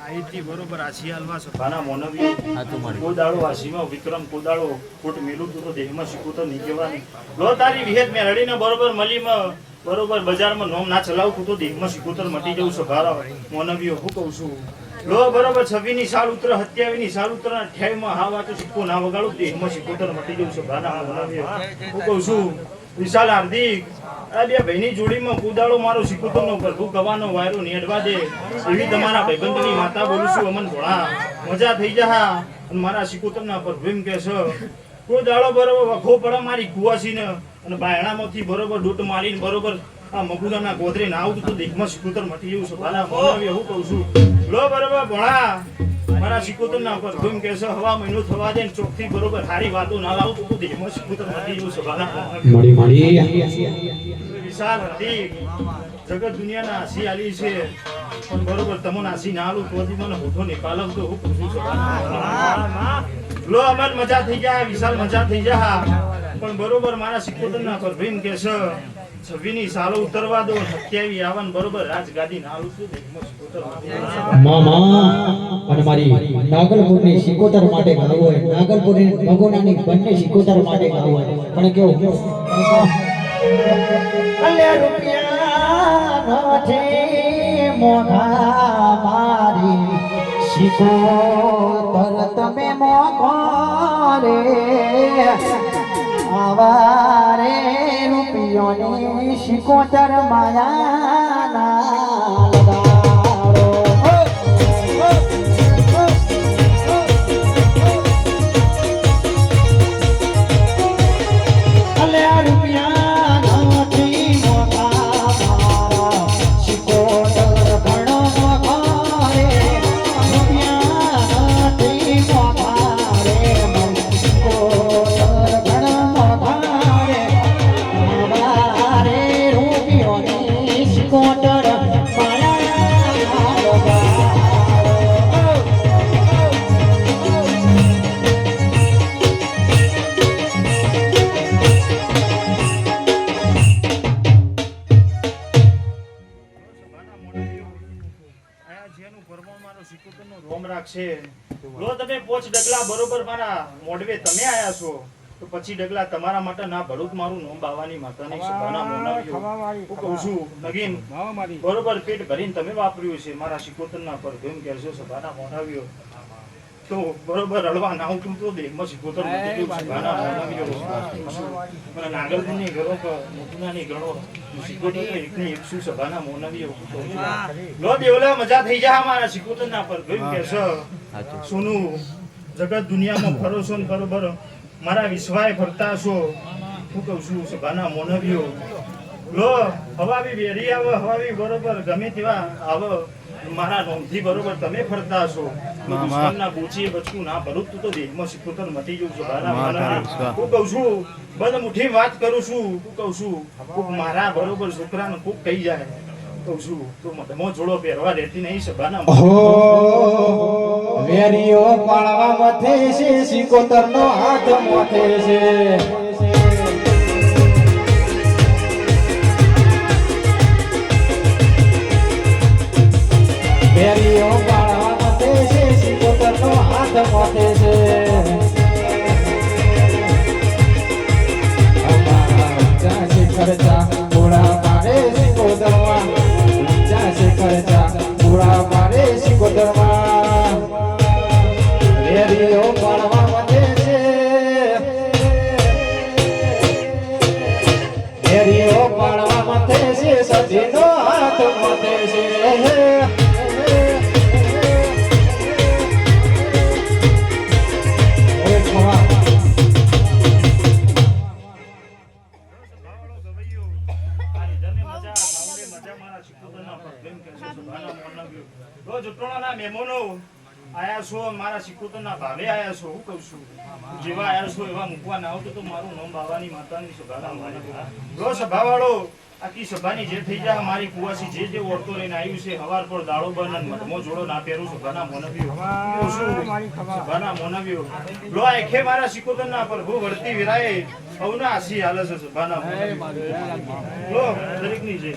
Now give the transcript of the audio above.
IT બરોબર આસી હાલવા સભાના મોનવી કોદાળો આસીમાં વિક્રમ કોદાળો ફૂટ મેલું તું તો દેહમાં શીખું તો નહીં કહેવાનું લો તારી વિહેત મેં રડીને બરોબર મલીમાં બરોબર બજારમાં નોમ ના ચલાવતું તો દેહમાં શીખું તો મટી જવું સભારા મોનવીઓ હું કહું છું લો બરોબર 26 ની સાલ ઉતર 27 ની સાલ ઉતર 28 માં હા વાતો શીખો ના વગાડું દેહમાં શીખું તો મટી જવું સભાના મોનવીઓ હું કહું છું વિશાલ હાર્દિક આ બે ભાઈની જોડીમાં કુદાળો મારો શીખુતરનો પ્રભુ ગવાનો વાયરો નેડવા દે એવી તમારા ભાઈબંધની માતા બોલું છું અમન ભોળા મજા થઈ જા અને મારા શીખુતરના પ્રભુ એમ કે છે કુદાળો બરોબર વખો પડે મારી કુવાસીને અને બાયણામાંથી બરોબર ડૂટ મારીને બરોબર આ મગુદાના ગોદરે ના આવતું તો દેખમાં શીખુતર મટી જવું છે ભાલા મોનવી હું કહું છું લો બરોબર ભોળા મારા શીખુતરના પ્રભુ એમ કે છે હવા મહિનો થવા દે ચોકથી બરોબર સારી વાતો ના લાવતું તો દેખમાં શીખુતર મટી જવું છે ભાલા વિશાલ હતી જગત દુનિયાના આસી આલી છે પણ બરોબર તમને આસી ના આલું તો મને મોટો નિકાલમ તો હું પૂછું છું લો અમર મજા થઈ જાય વિશાલ મજા થઈ જા પણ બરોબર મારા શીખોતરના પર ભીમ કે છે 26 ની સાલો ઉતરવા દો 27 આવન બરોબર રાજગાદી ના આલું છું મામા અને મારી નાગલપુરની શીખોતર માટે ગાવું હોય નાગલપુરની ભગોનાની બંને શીખોતર માટે ગાવું હોય પણ કેવું અલે રૂપિયા નથી મોઘા મારી શીખોતર તમે મોઘો રે આવારે રૂપિયોની શીખોતર માયાના લગાડો અલે રૂપિયા લો તમે પોચ ડગલા બરોબર મારા મોડવે તમે આયા છો તો પછી ડગલા તમારા માટે ના ભરૂચ મારું નોમ બાવાની માતાની સભાના મોનાવ્યો હું કહું છું નગીન બરોબર પેટ ભરીને તમે વાપર્યું છે મારા શીખોતરના પર કેમ કહેશો સભાના મોનાવ્યો તો બરોબર રડવા ના આવતું તો દેહમાં શીખોતર મટી ગયું સભાના મોનાવ્યો મને નાગરદની ઘરો પર મોટુનાની ઘરો શીખોતર એકની 100 સભાના મોનાવ્યો લો દેવલા મજા થઈ જા મારા શીખોતરના પર કેમ કહેશો સોનું જગત દુનિયામાં ફરો છો ને બરોબર મારા વિશ્વાય ફરતા છો હું કહું છું સભાના મોનવ્યો લો હવા બી વેરી આવે હવા બી બરોબર ગમે તેવા આવે મારા નોમથી બરોબર તમે ફરતા છો દુશ્મનના બૂચીએ બચકું ના ભરું તો દેહમાં શીખોતર મટી જવું સભાના મોનવ્યો હું કહું છું બંધ મુઠ્ઠી વાત કરું છું હું કહું છું કોક મારા બરોબર છોકરાને કોક કહી જાય કહું છું તો મો જોડો પહેરવા રહેતી નહીં સભાના વેરીઓ પાળવા મથે છે શીખોતરનો હાથ મોથે છે વેરીઓ પાળવા મથે છે શીખોતરનો હાથ મોથે છે અમારા ખર્ચા પૂરા પાડે શીખોતરમાં ખર્ચા પૂરા પાડે શીખોતરમાં વેરીઓ પાળવા મથે છે વેરીઓ પાળવા મથે છે સજીનો હાથ મથે છે આયા છો મારા શીખોતરના ભાવે આયા છો હું કહું છું જેવા આયા છો એવા મૂકવા ના આવતો તો મારું નામ બાવાની માતાની સભાના મોનવ્યો લો સભાવાળો આખી સભાની જે થઈ જાય મારી કુવાસી જે ઓરતો લઈને આવ્યું છે હવાર પર દાળો બનન મો જોડો ના પહેરું સભાના મોનવ્યો સભાના મોનવ્યો લો એખે મારા શીખોતરના પ્રભુ વર્તી વિરાય હવના આસી હાલે છે સભાના મોનવ્યો લો દરેકની જે